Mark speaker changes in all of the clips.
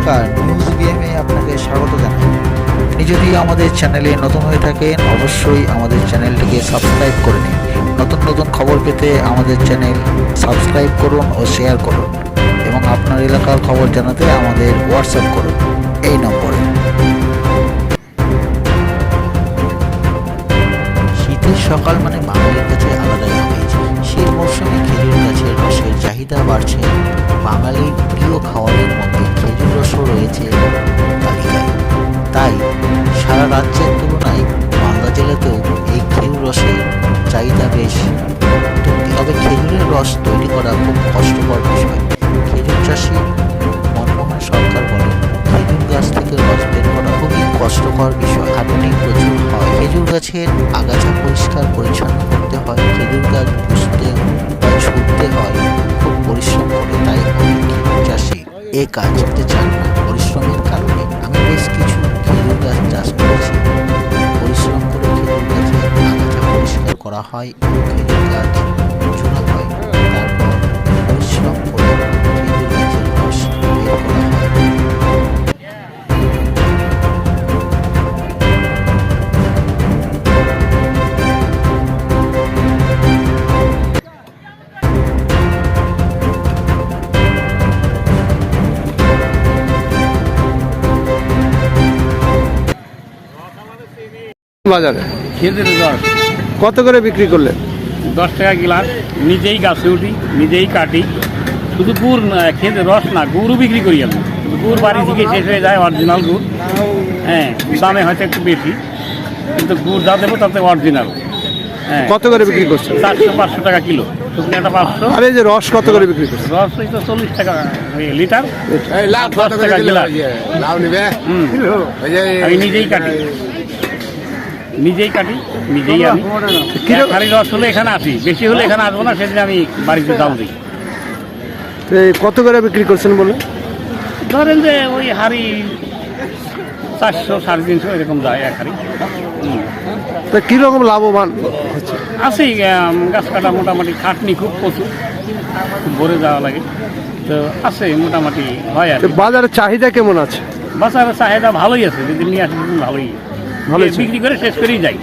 Speaker 1: নমস্কার, নিউজ বিএমে আপনাকে স্বাগত জানাই। আপনি যদি আমাদের চ্যানেলে নতুন হয়ে থাকেন অবশ্যই আমাদের চ্যানেলটিকে সাবস্ক্রাইব করে নিন। নতুন নতুন খবর পেতে আমাদের চ্যানেল সাবস্ক্রাইব করুন ও শেয়ার করুন এবং আপনার এলাকার খবর জানাতে আমাদের হোয়াটসঅ্যাপ করুন এই নম্বরে। শীতের সকাল মানে বাঙালির কাছে আলাদাই আমেজ। শীত মরশুমে খেজুর গাছের রসের চাহিদা বাড়ছে। বাঙালির প্রিয় খাবারের মধ্যে খেজুর রসও রয়েছে তালিকায়। তাই সারা রাজ্যের তুলনায় মালদা জেলাতেও এই খেজুর রসের চাহিদা বেশ। তবে খেজুরের রস তৈরি করা খুব কষ্টকর বিষয়। খেজুর চাষি মনমোহন সরকার বলেন, খেজুর গাছ থেকে রস বের করা খুবই কষ্টকর বিষয়। খাটুনি প্রচুর হয়। খেজুর গাছের আগাছা পরিষ্কার পরিচ্ছন্ন করতে হয়, খেজুর গাছ বুঝতে বা ছুটতে হয়, খুব পরিশ্রম করে। তাই অনেক খেজুর চাষি এ কাজ করতে চান না পরিশ্রমের কারণে। আমি বেশ কিছু খেজুর গাছ চাষ করেছি। পরিশ্রম করে খেজুর গাছের আগাছা পরিষ্কার করা হয় এবং খেজুর গাছ জোড়া হয়। তারপর পরিশ্রম করে খেজুর গাছের রস বের করা হয়।
Speaker 2: বাজারে
Speaker 3: খেজুর রস
Speaker 2: কত করে বিক্রি করলেন?
Speaker 3: 10 টাকা গ্লাস। নিজেই গাছে উঠি, নিজেই কাটি। শুধু গুড় না, খেজুর রস না, গুড়ও বিক্রি করি আমি। গুড় বাড়ি থেকে শেষ হয়ে যায়, অরিজিনাল গুড়। হ্যাঁ, দামে হয়তো একটু বেশি, কিন্তু গুড় যা দেবো তাতে অরিজিনাল। হ্যাঁ,
Speaker 2: কত করে বিক্রি করছেন?
Speaker 3: 400-500 টাকা কিলো। শুকনো একটা 500।
Speaker 2: আর এই যে রস কত করে বিক্রি করছেন?
Speaker 3: রস ওই তো 40 টাকা লিটার, 10 টাকা গ্লাস। আমি নিজেই কাটি, নিজেই আমি। হাড়ি রস হলে এখানে আসি, বেশি হলে এখানে আসবো না, সেদিন আমি বাড়িতে দাম দিই।
Speaker 2: এই কত করে বিক্রি করছেন বলে?
Speaker 3: ধরেন যে ওই হাড়ি 400-350 এরকম যায় এক হাড়ি।
Speaker 2: তা কীরকম লাভবান হচ্ছে?
Speaker 3: আছে গাছ কাটা মোটামুটি খাটনি খুব প্রচুর, খুব ভরে যাওয়া লাগে, তো আছে মোটামুটি হয় আর
Speaker 2: তো বাজারের চাহিদা কেমন আছে?
Speaker 3: বাজারের চাহিদা ভালোই আছে, যদি নিয়ে আসি ভালোই
Speaker 2: ভালোই
Speaker 3: বিক্রি করে শেষ করেই যাই।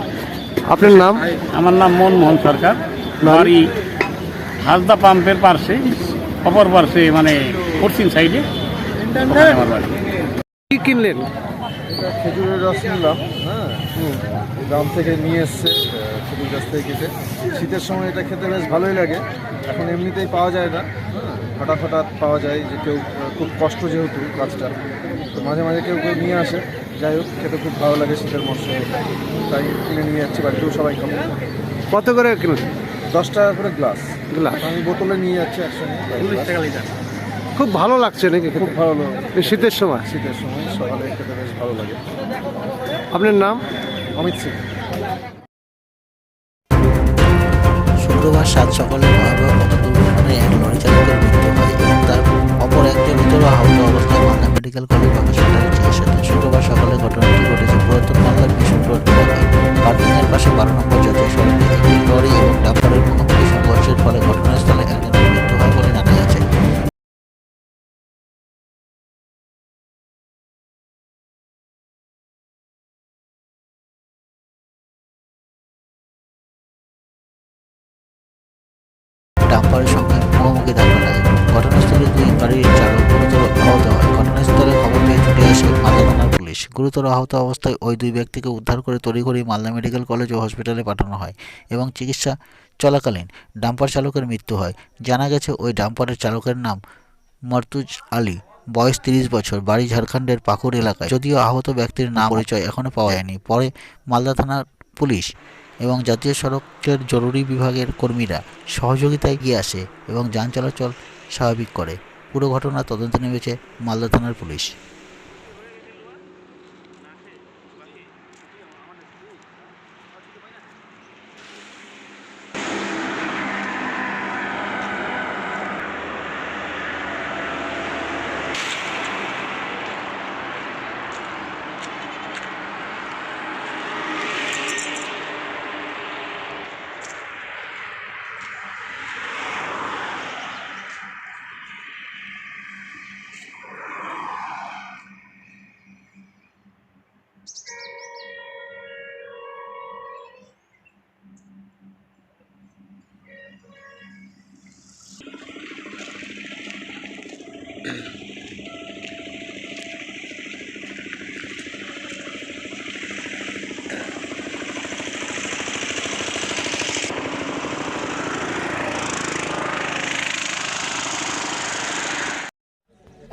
Speaker 2: আপনার নাম?
Speaker 3: আমার নাম মনমোহন সরকার। বাড়ি হাসদা পাম্পের পার্শ্বে, অপর পার্শ্বে, মানে পশ্চিম সাইডে আমার বাড়ি।
Speaker 2: কি কিনলেন?
Speaker 4: এটা খেজুরের রস নিলাম। হ্যাঁ, গ্রাম থেকে নিয়ে এসছে, খেজুর গাছ থেকে কেটে। শীতের সময় এটা খেতে বেশ ভালোই লাগে। এখন এমনিতেই পাওয়া যায় না, হঠাৎ হঠাৎ পাওয়া যায়, যে কেউ খুব কষ্ট যেহেতু গাছটা, তো মাঝে মাঝে কেউ কেউ নিয়ে আসে। যাই হোক, খেতে খুব ভালো লাগে শীতের মরশুমে, তাই কিনে নিয়ে যাচ্ছি, বাড়িতেও সবাই খাবো।
Speaker 2: কত করে কিনলেন?
Speaker 4: 10 টাকা করে গ্লাস।
Speaker 2: গ্লাস
Speaker 4: আমি বোতলে নিয়ে যাচ্ছি একসঙ্গে।
Speaker 3: 40 টাকা লিটার।
Speaker 2: খুব ভালো লাগছে নাকি
Speaker 4: খুব
Speaker 2: খেতে?
Speaker 4: ভালো লাগে
Speaker 2: এই শীতের সময়।
Speaker 4: শীতের সময় সকালে খেতে বেশ ভালো লাগে।
Speaker 2: আপনার নাম?
Speaker 4: অমিত সিং।
Speaker 1: শুক্রবার সাত সকালে ভয়াবহ পথ দুর্ঘটনায় এক লরি চালকের মৃত্যু হয় এবং তার অপর একজন গুরুতর আহত অবস্থায় মালদা মেডিকেল কলেজ ও হাসপাতালে চিকিৎসাধীন। শুক্রবার সকালে ঘটনাটি ঘটেছে পুরাতন মালদার মিশন রোড এলাকায়। পার্কিংয়ের পাশে 12 নম্বর জাতীয় সড়কে একটি লরি এবং ডাম্পারের মুখোমুখি সংঘর্ষের ফলে ঘটনাস্থলে একজনের মৃত্যু হয় বলে জানা গেছে। ডাম্পারের সঙ্গে মুখোমুখি ধাক্কা লাগে। ঘটনাস্থলে দুই গাড়ির চালক গুরুতর আহত হয়। ঘটনাস্থলে খবর পেয়ে ছুটে আসে মালদা থানার পুলিশ। গুরুতর আহত অবস্থায় ওই দুই ব্যক্তিকে উদ্ধার করে তড়িঘড়ি মালদা মেডিকেল কলেজ ও হসপিটালে পাঠানো হয় এবং চিকিৎসা চলাকালীন ডাম্পার চালকের মৃত্যু হয়। জানা গেছে ওই ডাম্পারের চালকের নাম মর্তুজ আলী, বয়স 30 বছর, বাড়ি ঝাড়খণ্ডের পাকুড় এলাকায়। যদিও আহত ব্যক্তির নাম পরিচয় এখনও পাওয়া যায়নি। পরে মালদা থানার পুলিশ এবং জাতীয় সড়কের জরুরি বিভাগের কর্মীরা সহযোগিতায় এগিয়ে আসে এবং যান চলাচল স্বাভাবিক করে। পুরো ঘটনা তদন্তে নেমেছে মালদা থানার পুলিশ।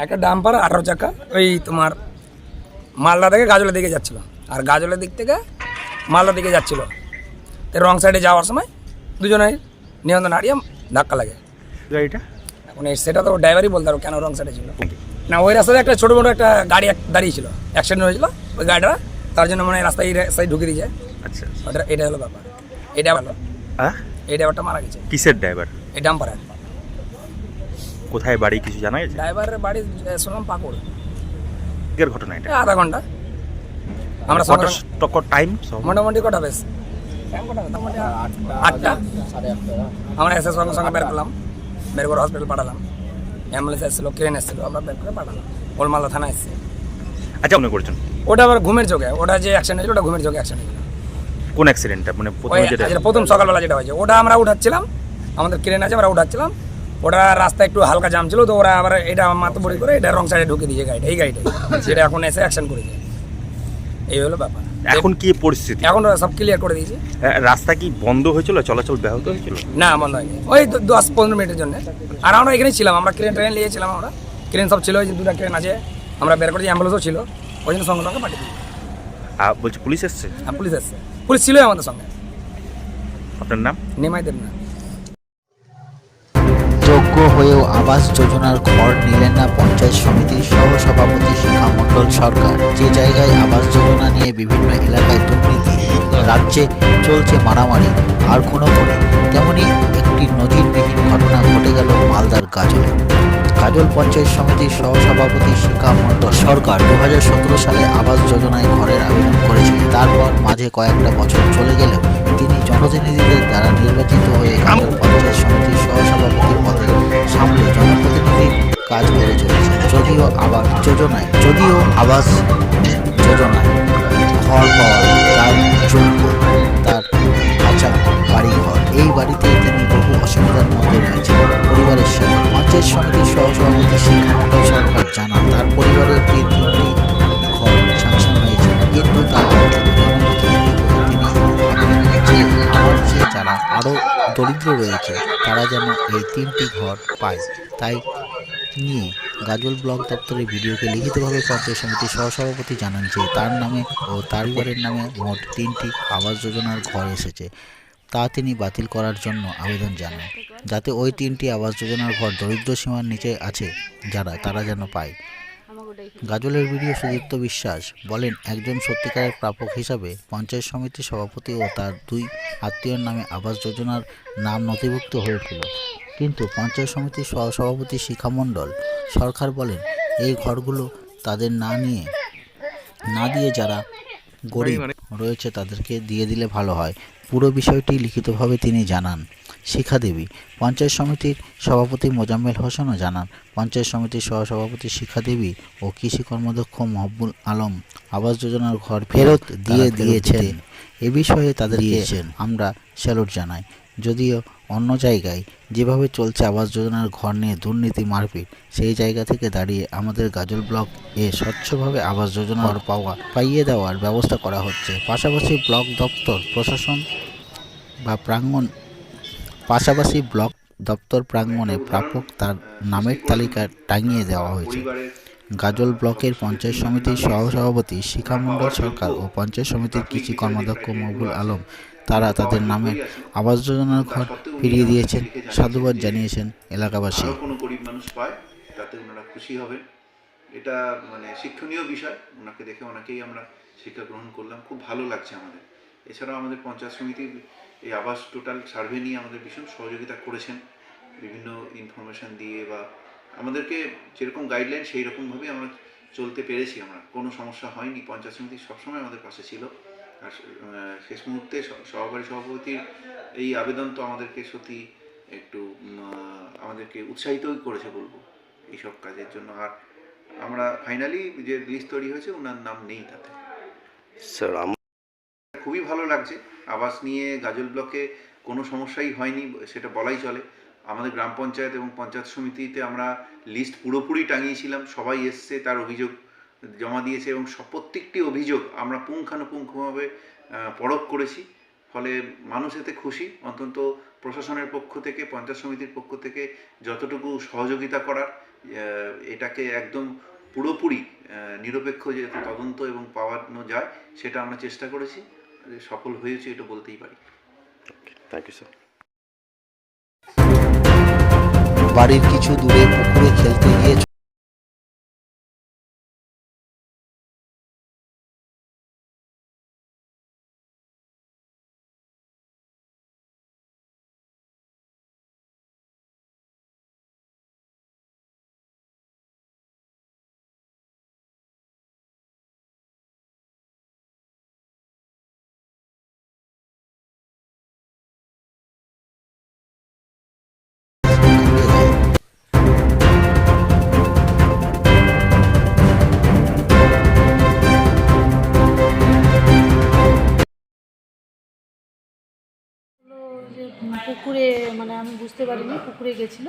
Speaker 5: একটা ডাম্পার 18 চাকা ওই তোমার মালদা থেকে গাজলের দিকে যাচ্ছিল, আর গাজলের দিক থেকে মালদা দিকে যাচ্ছিল। তো রং সাইডে যাওয়ার সময় দুজনের নিয়ন্ত্রণ হারিয়ে ধাক্কা লাগে
Speaker 6: গাড়িটা।
Speaker 5: এখন সেটা তো ড্রাইভারই বলতে পারো কেন রং সাইডে ছিল না। ওই রাস্তাতে একটা ছোটো মোটো একটা গাড়ি দাঁড়িয়েছিল, অ্যাক্সিডেন্ট হয়েছিল ওই গাড়িটা, তার জন্য মানে রাস্তায় রাস্তায় ঢুকে দিয়েছে।
Speaker 6: আচ্ছা
Speaker 5: ওটা এটা হলো ব্যাপার। এটা ভালো, এই ড্রাইভারটা মারা গেছে।
Speaker 6: কিসের ড্রাইভার?
Speaker 5: এই ডাম্পারের।
Speaker 6: কোথায় বাড়ি কিছু জানা গেছে?
Speaker 5: ড্রাইভারের বাড়ি শুনলাম পাকুড়।
Speaker 6: এর ঘটনা এটা
Speaker 5: আধা ঘন্টা আমরা সঙ্গে
Speaker 6: টক্কর টাইম
Speaker 5: মোটামুটি কটা বেশ মোটামুটি 8টা। আমরা এসে সঙ্গে সঙ্গে বের করলাম, বের করে হসপিটাল পাঠালাম। অ্যাম্বুলেন্স এসেছিলো, ক্রেন এসেছিলো, আমরা বের করে পাঠালাম। ওলমালদা থানা এসেছে।
Speaker 6: আচ্ছা মনে করছেন
Speaker 5: ওটা আবার ঘুমের চোখে, ওটা যে অ্যাক্সিডেন্ট হয়েছিল ওটা ঘুমের চোখে অ্যাক্সিডেন্ট হয়েছিল।
Speaker 6: কোন অ্যাক্সিডেন্টটা? মানে
Speaker 5: ওই
Speaker 6: প্রথমে যেটা
Speaker 5: যেটা প্রথম সকালবেলা যেটা হয়েছে ওটা আমরা উঠাচ্ছিলাম, আমাদের ক্রেন আছে আমরা উঠাচ্ছিলাম। ওটা রাস্তায় একটু হালকা জাম ছিল, তো ওরা আবার এটা মাতবরি করে এটা রং সাইডে ঢুকে দিয়েছে গাড়িটা, এই গাড়িটাই সেটা এখন এসে অ্যাকশন করেছে। এই হলো ব্যাপার।
Speaker 6: এখন কি পরিস্থিতি?
Speaker 5: এখন ওরা সব ক্লিয়ার করে দিয়েছে।
Speaker 6: রাস্তা কি বন্ধ হয়েছিল, চলাচল ব্যাহত হয়েছিল?
Speaker 5: না বন্ধ হয়নি, ওই 10-15 মিনিটের জন্য। আর আমরা এখানেই ছিলাম, আমরা ট্রেন নিয়েছিলাম, আমরা ক্রেন সব ছিল, ওই যে 2টা ক্রেন আছে, আমরা বের করেছি, অ্যাম্বুলেন্সও ছিল, ওই জন্য সঙ্গে সঙ্গে পাঠিয়ে দিই।
Speaker 6: বলছি পুলিশ এসছে?
Speaker 5: হ্যাঁ পুলিশ এসছে, পুলিশ ছিলই আমাদের সঙ্গে।
Speaker 6: আপনার নাম?
Speaker 5: নেমাই দেব না।
Speaker 1: যোগ্য হয়েও আবাস যোজনার ঘর নিলেন না পঞ্চায়েত সমিতির সহসভাপতি শিখা মণ্ডল সরকার। যে জায়গায় আবাস যোজনা নিয়ে বিভিন্ন এলাকায় দুর্নীতি, রাজ্যে চলছে মারামারি আর খুনোখুনি, তেমনই একটি নজিরবিহীন ঘটনা ঘটে গেল মালদার গাজলে। গাজল পঞ্চায়েত সমিতির সহসভাপতি শিখা মণ্ডল সরকার 2017 সালে আবাস যোজনায় ঘরের আবেদন করেছিলেন। তারপর মাঝে কয়েকটা বছর চলে গেলেও তিনি জনপ্রতিনিধিদের দ্বারা নির্বাচিত হয়ে গাজল পঞ্চায়েত সমিতির সহসভাপতি পদে সামলে জনপ্রতিনিধির কাজ করে চলেছেন। যদিও আবাস যোজনায় ঘর পাওয়া তার যোগ্য, তার কাঁচা বাড়িঘর, এই বাড়িতে তিনি বহু অসুবিধার মধ্যে রয়েছেন পরিবারের সাথে। পঞ্চায়েত সমিতির সহসভাপতি শিখা মণ্ডল সরকার জানান তার পরিবারের 3টি ঘর স্যাংশন হয়েছে, কিন্তু তার যারা আরও দরিদ্র রয়েছে তারা যেন এই 3টি ঘর পায়, তাই নিয়ে গাজল ব্লক দপ্তরের ভিডিওকে লিখিতভাবে পঞ্চায়েত সমিতির সহসভাপতি জানান যে তার নামে ও তার পরিবারের নামে মোট 3টি আবাস যোজনার ঘর এসেছে, তা তিনি বাতিল করার জন্য আবেদন জানান, যাতে ওই 3টি আবাস যোজনার ঘর দরিদ্র সীমার নিচে আছে তারা যেন পায়। গাজলের ভিডিও সুদীপ্ত বিশ্বাস বলেন, একজন সত্যিকারের প্রাপক হিসাবে পঞ্চায়েত সমিতির সভাপতি ও তার 2 আত্মীয়র নামে আবাস যোজনার নাম নথিভুক্ত হয়েছিল, কিন্তু পঞ্চায়েত সমিতির সহসভাপতি শিখা মণ্ডল সরকার বলেন এই ঘরগুলো তাদের না দিয়ে যারা গরিব রয়েছে তাদেরকে দিয়ে দিলে ভালো হয়। পুরো বিষয়টি লিখিতভাবে তিনি জানান। শিখা দেবী পঞ্চায়েত সমিতির সভাপতি মোজাম্মেল হোসেনও জানান, পঞ্চায়েত সমিতির সহসভাপতি শিখা দেবী ও কৃষি কর্মাধ্যক্ষ মহবুল আলম আবাস যোজনার ঘর ফেরত দিয়েছেন। এ বিষয়ে তাদেরকে আমরা স্যালুট জানাই। যদিও অন্য জায়গায় যেভাবে চলছে আবাস যোজনার ঘর নিয়ে দুর্নীতি, মারপিট, সেই জায়গা থেকে দাঁড়িয়ে আমাদের গাজল ব্লক স্বচ্ছভাবে আবাস যোজনার পাইয়ে দেওয়ার ব্যবস্থা করা হচ্ছে। পাশাপাশি ব্লক দপ্তর প্রাঙ্গণে প্রাপক তার নামের তালিকা টাঙিয়ে দেওয়া হয়েছে। গাজল ব্লকের পঞ্চায়েত সমিতির সহসভাপতি শিখা মণ্ডল সরকার ও পঞ্চায়েত সমিতির কৃষি কর্মাধ্যক্ষ মহবুল আলম তারা তাদের নামে আবাস যোজনার ঘর ফিরিয়ে দিয়েছেন, সাধুবাদ জানিয়েছেন এলাকাবাসী।
Speaker 7: কোনো গরিব মানুষ পায় তাতে ওনারা খুশি হবেন, এটা মানে শিক্ষণীয় বিষয়। ওনাকে দেখে অনেকেই আমরা শিক্ষা গ্রহণ করলাম, খুব ভালো লাগছে আমাদের। এছাড়াও আমাদের পঞ্চায়েত সমিতির এই আবাস টোটাল সার্ভে নিয়ে আমাদের ভীষণ সহযোগিতা করেছেন, বিভিন্ন ইনফরমেশান দিয়ে বা আমাদেরকে যেরকম গাইডলাইন সেই রকমভাবেই আমরা চলতে পেরেছি। আমরা কোনো সমস্যা হয়নি, পঞ্চায়েত সমিতি সবসময় আমাদের পাশে ছিল। আর শেষ মুহূর্তে সহকারী সভাপতির এই আবেদন তো আমাদেরকে সত্যি একটু আমাদেরকে উৎসাহিতই করেছে বলবো এইসব কাজের জন্য। আর আমরা ফাইনালি যে লিস্ট তৈরি হয়েছে ওনার নাম নেই তাতে।
Speaker 6: স্যার
Speaker 7: খুবই ভালো লাগছে, আবাস নিয়ে গাজল ব্লকে কোনো সমস্যাই হয়নি সেটা বলাই চলে। আমাদের গ্রাম পঞ্চায়েত এবং পঞ্চায়েত সমিতিতে আমরা লিস্ট পুরোপুরি টাঙিয়েছিলাম, সবাই এসছে, তার অভিযোগ জমা দিয়েছে এবং প্রত্যেকটি অভিযোগ আমরা পুঙ্খানুপুঙ্খভাবে পরখ করেছি। ফলে মানুষ এতে খুশি। অন্তত প্রশাসনের পক্ষ থেকে, পঞ্চায়েত সমিতির পক্ষ থেকে যতটুকু সহযোগিতা করার এটাকে একদম পুরোপুরি নিরপেক্ষ যে তদন্ত এবং পাওয়ানো যায় সেটা আমরা চেষ্টা করেছি, সফল হয়েছে এটা বলতেই পারি।
Speaker 6: Thank you sir.
Speaker 1: বাড়ির কিছু দূরে পুকুরে খেলতে গিয়ে
Speaker 8: যে পুকুরে মানে আমি বুঝতে পারিনি পুকুরে গেছিল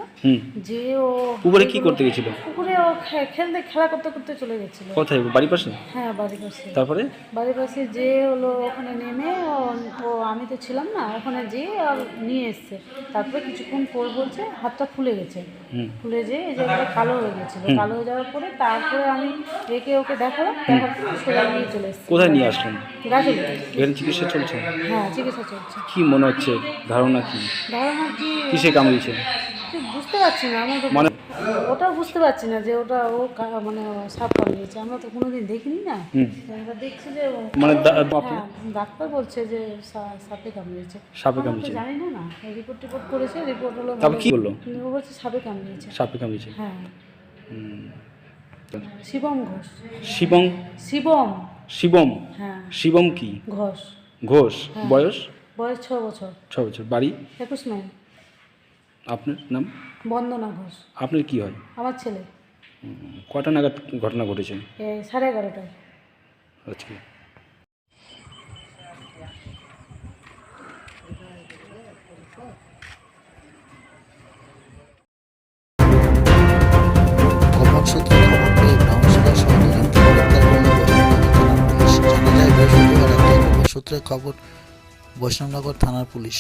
Speaker 8: যে ও
Speaker 9: পুকুরে কি করতে গেছিল?
Speaker 8: পুকুরে ও খেলা করতে করতে চলে গেছিল।
Speaker 9: কোথায়, বাড়ির পাশে?
Speaker 8: হ্যাঁ বাড়ির পাশে।
Speaker 9: তারপরে
Speaker 8: বাড়ির পাশে যে হলো ওখানে নেমে ও আমি তো ছিলাম না ওখানে, যে আর নিয়ে এসছে। তারপরে কিছুক্ষণ পর বলছে হাতটা ফুলে গেছে, ফুলে যে এই জায়গাটা কালো হয়ে গেছিলো। কালো হয়ে যাওয়ার পরে তারপরে আমি রেখে ওকে দেখালাম, দেখার পরে সোজা নিয়ে চলে এসেছি।
Speaker 9: কোথায় নিয়ে আসলেন?
Speaker 8: গাছে।
Speaker 9: এখানে চিকিৎসা চলছে?
Speaker 8: হ্যাঁ চিকিৎসা চলছে।
Speaker 9: কি মনে হচ্ছে, ধারণা কি?
Speaker 8: ধারণা কি
Speaker 9: কিসে কামড়িয়েছে?
Speaker 8: ঠিক বুঝতে পারছি না আমরা তো,
Speaker 9: মানে
Speaker 8: ওটাও বুঝতে পারছি না যে ওটা ও মানে সাপ কামড়িয়েছে। আমরা তো কোনোদিন দেখিনি না, আমরা দেখছি যে
Speaker 9: মানে
Speaker 8: হ্যাঁ, ডাক্তার বলছে যে সাপে কামড়িয়েছে।
Speaker 9: সাপে
Speaker 8: আমরা তো
Speaker 9: কামড়িয়েছে?
Speaker 8: জানি না, না রিপোর্ট করেছে, রিপোর্ট হলো
Speaker 9: তারপর কি বললো?
Speaker 8: ও বলছে সাপে কামড়িয়েছে।
Speaker 9: সাপে কামড়িয়েছে?
Speaker 8: হ্যাঁ।
Speaker 9: হুম।
Speaker 8: শিবম ঘোষ।
Speaker 9: শিবম?
Speaker 8: শিবম।
Speaker 9: শিবম?
Speaker 8: হ্যাঁ।
Speaker 9: শিবম কি?
Speaker 8: ঘোষ।
Speaker 9: ঘোষ।
Speaker 8: হ্যাঁ।
Speaker 9: বয়স?
Speaker 8: বয়স 6 বছর।
Speaker 9: 6 বছর। বাড়ি?
Speaker 8: 21 মাইল।
Speaker 9: আপনার নাম?
Speaker 8: বন্দনা ঘোষ।
Speaker 9: আপনার কি হয়?
Speaker 8: আমার ছেলে।
Speaker 9: কটা নাগাদ ঘটনা ঘটেছে?
Speaker 8: 11:30টায়।
Speaker 9: আজকে
Speaker 1: গোপন সূত্রে খবর পেয়ে ব্রাহ্মণসুগার সহ দুজনকে গ্রেপ্তার করল বৈষ্ণবনগর থানার পুলিশ।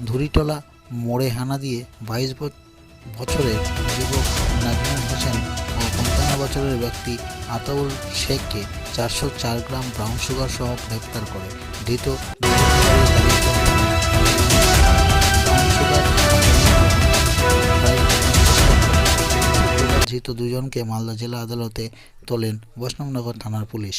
Speaker 1: ধুরিটলা মোড়ে হানা দিয়ে 22 বছরের যুবক নাজমুল হোসেন ও 55 বছরের ব্যক্তি আতাউল শেখকে 404 গ্রাম ব্রাউন সুগার সহ গ্রেপ্তার করে। ধৃত দুজনকে মালদা জেলা আদালতে তোলেন বৈষ্ণবনগর থানার পুলিশ।